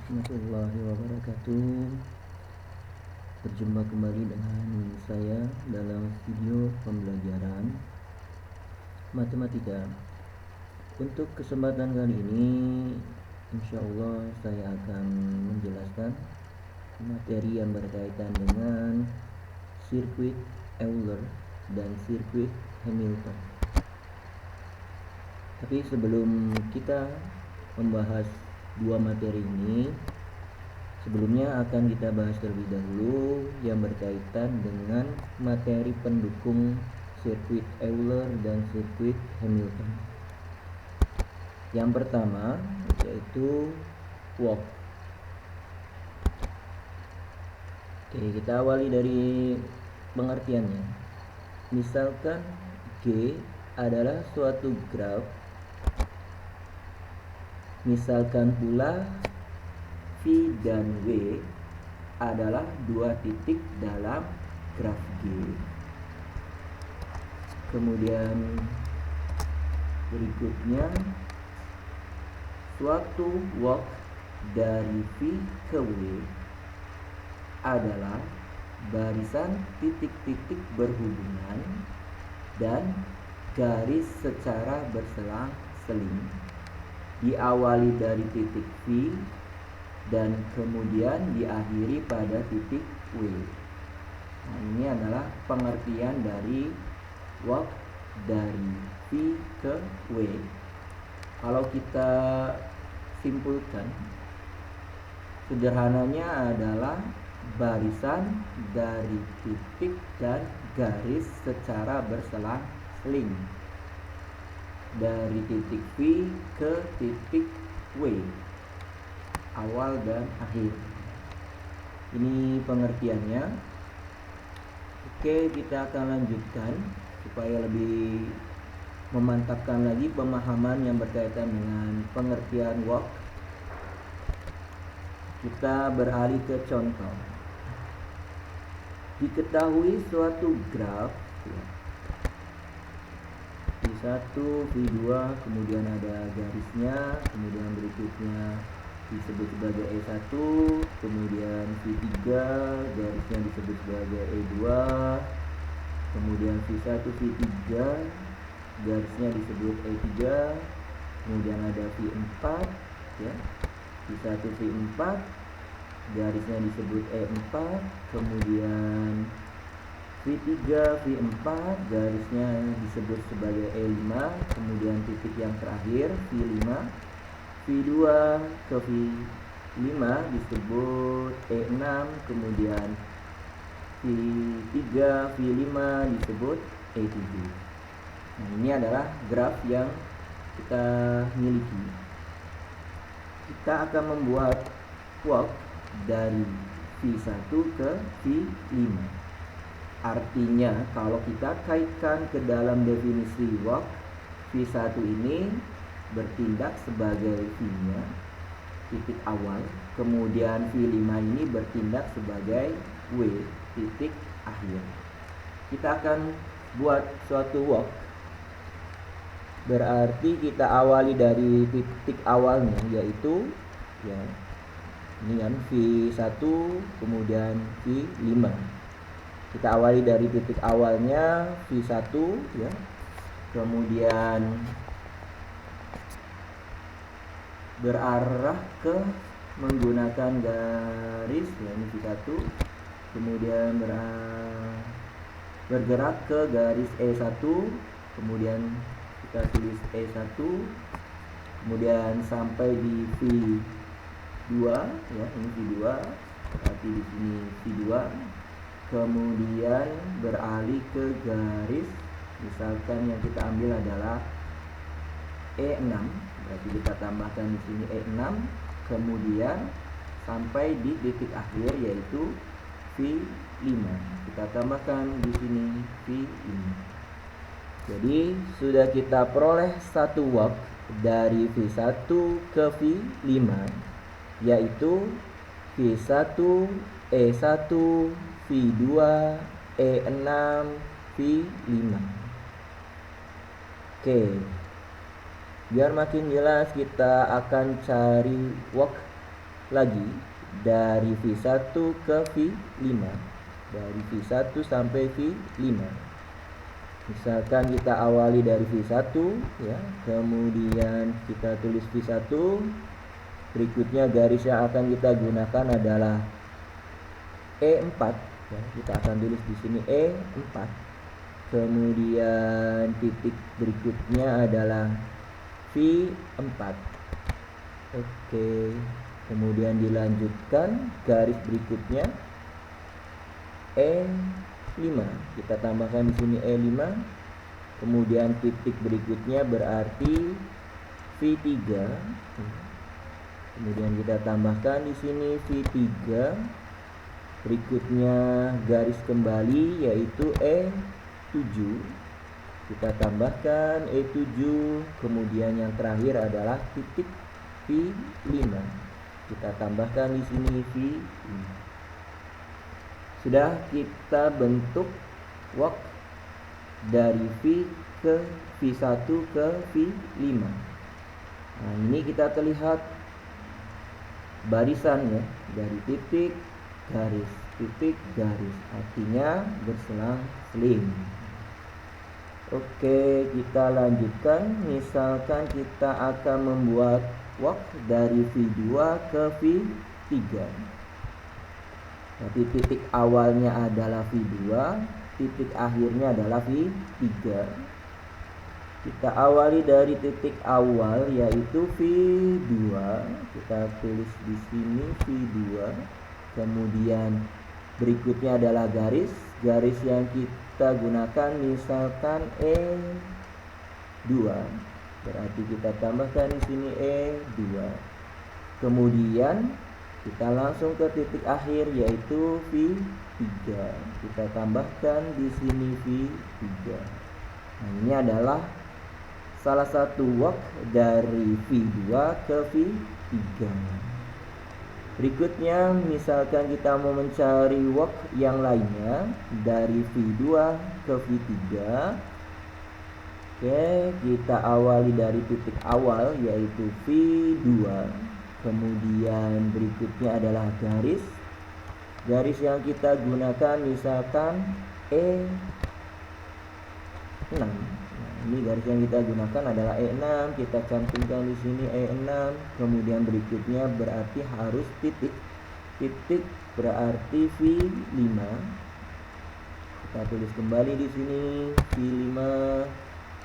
warahmatullahi wabarakatuh. Berjumpa kembali dengan saya dalam video pembelajaran matematika. Untuk kesempatan kali ini, insya Allah saya akan menjelaskan materi yang berkaitan dengan sirkuit Euler dan sirkuit Hamilton. Tapi sebelum kita membahas dua materi ini, sebelumnya akan kita bahas terlebih dahulu yang berkaitan dengan materi pendukung sirkuit Euler dan sirkuit Hamilton. Yang pertama yaitu walk. Oke, kita awali dari pengertiannya. Misalkan G adalah suatu graf. Misalkan pula V dan W adalah dua titik dalam graf G. Kemudian berikutnya, suatu walk dari V ke W adalah barisan titik-titik berhubungan dan garis secara berselang-seling, diawali dari titik V dan kemudian diakhiri pada titik W. Nah, ini adalah pengertian dari walk dari V ke W. Kalau kita simpulkan, sederhananya adalah barisan dari titik dan garis secara berselang-seling dari titik V ke titik W, awal dan akhir. Ini pengertiannya. Oke, kita akan lanjutkan supaya lebih memantapkan lagi pemahaman yang berkaitan dengan pengertian walk. Kita beralih ke contoh. Diketahui suatu graf V1, V2, kemudian ada garisnya, kemudian berikutnya disebut sebagai E1, kemudian V3, garisnya disebut sebagai E2, kemudian V1, V3, garisnya disebut E3, kemudian ada V4, ya, V1, V4, garisnya disebut E4, kemudian V3, V4, garisnya disebut sebagai E5, kemudian titik yang terakhir V5, V2 ke V5 disebut E6, kemudian V3, V5 disebut E7. Nah, ini adalah graf yang kita miliki. Kita akan membuat walk dari V1 ke V5. Artinya kalau kita kaitkan ke dalam definisi walk, V1 ini bertindak sebagai V-nya, titik awal, kemudian V5 ini bertindak sebagai W, titik akhir. Kita akan buat suatu walk. Berarti kita awali dari titik awalnya, yaitu ya, ini kan V1, kemudian V5. Kita awali dari titik awalnya V1, ya, kemudian berarah ke menggunakan garis, ya, ini V1, kemudian bergerak ke garis E1, kemudian kita tulis E1, kemudian sampai di V2, ya, ini V2, berarti di sini V2, kemudian beralih ke garis, misalkan yang kita ambil adalah E6, berarti kita tambahkan di sini E6, kemudian sampai di titik akhir yaitu V5. Kita tambahkan di sini V5. Jadi sudah kita peroleh satu walk dari V1 ke V5, yaitu V1, E1, V2, E6, V5. Oke, biar makin jelas kita akan cari walk lagi dari V1 ke V5, dari V1 sampai V5. Misalkan kita awali dari V1 ya, kemudian kita tulis V1, berikutnya garis yang akan kita gunakan adalah E4 ya, kita akan tulis di sini E4. Kemudian titik berikutnya adalah V4. Oke, kemudian dilanjutkan garis berikutnya E5. Kita tambahkan di sini E5. Kemudian titik berikutnya berarti V3. Kemudian kita tambahkan di sini V3. Berikutnya garis kembali yaitu E7. Kita tambahkan E7. Kemudian yang terakhir adalah titik V5. Kita tambahkan di sini V5. Sudah kita bentuk wok dari V ke V1 ke V5. Nah, ini kita terlihat barisan ya, dari titik garis titik garis, artinya berselang-seling. Oke, kita lanjutkan. Misalkan kita akan membuat wok dari V2 ke V3. Jadi titik awalnya adalah V2, titik akhirnya adalah V3. Kita awali dari titik awal yaitu V2. Kita tulis di sini V2. Kemudian berikutnya adalah garis yang kita gunakan misalkan E2. Berarti kita tambahkan di sini E2. Kemudian kita langsung ke titik akhir yaitu V3. Kita tambahkan di sini V3. Nah, ini adalah salah satu wok dari V2 ke V3. Berikutnya misalkan kita mau mencari wok yang lainnya dari V2 ke V3. Oke, kita awali dari titik awal yaitu V2. Kemudian berikutnya adalah garis yang kita gunakan misalkan E6. Nah, ini garis yang kita gunakan adalah E6. Kita cantumkan di sini E6. Kemudian berikutnya berarti harus titik berarti V5. Kita tulis kembali di sini V5.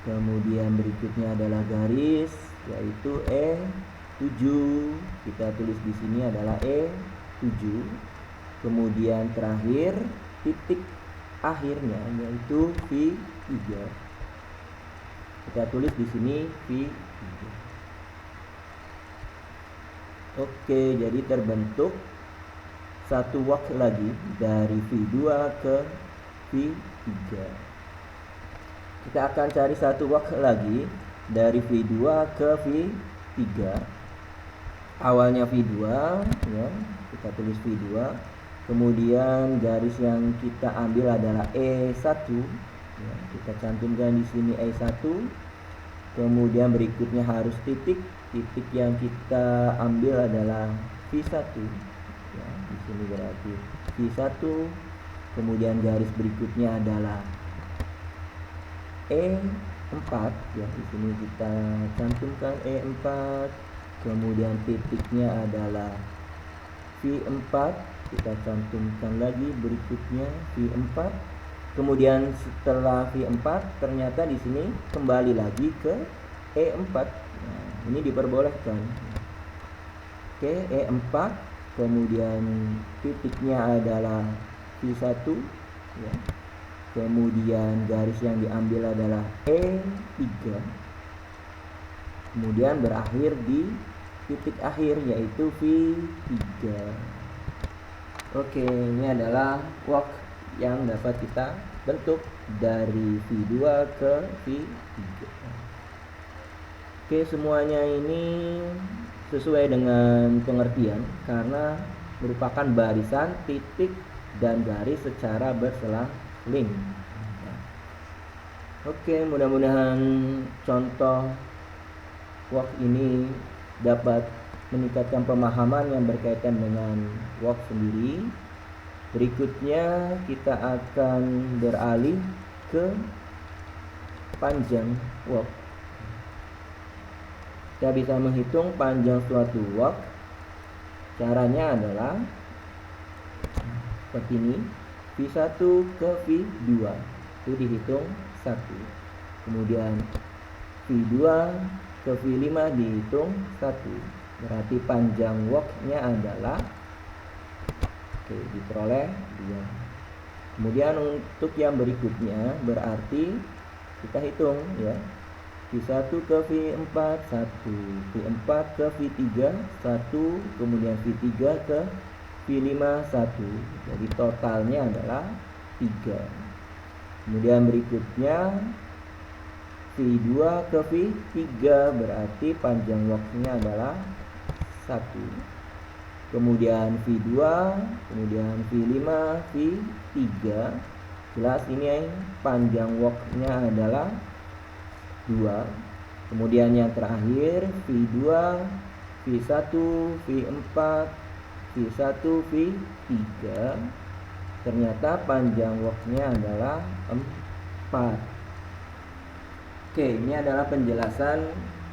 Kemudian berikutnya adalah garis yaitu E7. Kita tulis di sini adalah E7. Kemudian terakhir titik akhirnya yaitu V3. Kita tulis di sini V3. Oke, jadi terbentuk satu wok lagi dari V2 ke V3. Kita akan cari satu wok lagi dari V2 ke V3. Awalnya V2 ya, kita tulis V2. Kemudian garis yang kita ambil adalah E1 ya, kita cantumkan di sini E1. Kemudian berikutnya harus titik yang kita ambil adalah V1 ya, di sini berarti V1. Kemudian garis berikutnya adalah E4 ya, di sini kita cantumkan E4. Kemudian titiknya adalah V4. Kita cantumkan lagi berikutnya V4. Kemudian setelah V4 ternyata di sini kembali lagi ke E4. Nah, ini diperbolehkan. Oke, E4. Kemudian titiknya adalah V1 ya. Kemudian garis yang diambil adalah E3. Kemudian berakhir di titik akhir yaitu V3. Oke, ini adalah wok yang dapat kita bentuk dari V2 ke V3. Oke, semuanya ini sesuai dengan pengertian karena merupakan barisan, titik, dan garis secara berselang-seling. Oke, mudah-mudahan contoh wok ini dapat meningkatkan pemahaman yang berkaitan dengan walk sendiri. Berikutnya kita akan beralih ke panjang walk. Kita bisa menghitung panjang suatu walk. Caranya adalah seperti ini. V1 ke V2 itu dihitung 1. Kemudian V2 ke V5 dihitung 1. Berarti panjang walknya adalah diperoleh 2. Kemudian untuk yang berikutnya berarti kita hitung ya. V1 ke V4 1, V4 ke V3 1, kemudian V3 ke V5 1. Jadi totalnya adalah 3. Kemudian berikutnya V2 ke V3 berarti panjang waktunya adalah 1. Kemudian V2, kemudian V5, V3. Jelas ini panjang waktunya adalah 2. Kemudian yang terakhir V2, V1, V4, V1, V3. Ternyata panjang waktunya adalah 4. Oke, ini adalah penjelasan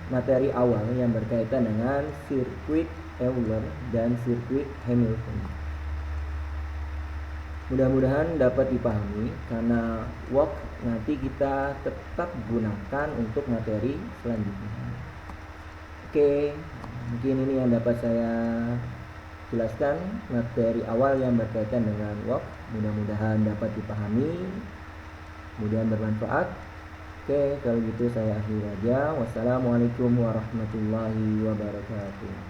materi awal yang berkaitan dengan sirkuit Euler dan sirkuit Hamilton. Mudah-mudahan dapat dipahami, karena walk nanti kita tetap gunakan untuk materi selanjutnya. Oke, mungkin ini yang dapat saya jelaskan, materi awal yang berkaitan dengan walk. Mudah-mudahan dapat dipahami, kemudian bermanfaat. Oke, kalau gitu saya akhiri aja. Wassalamualaikum warahmatullahi wabarakatuh.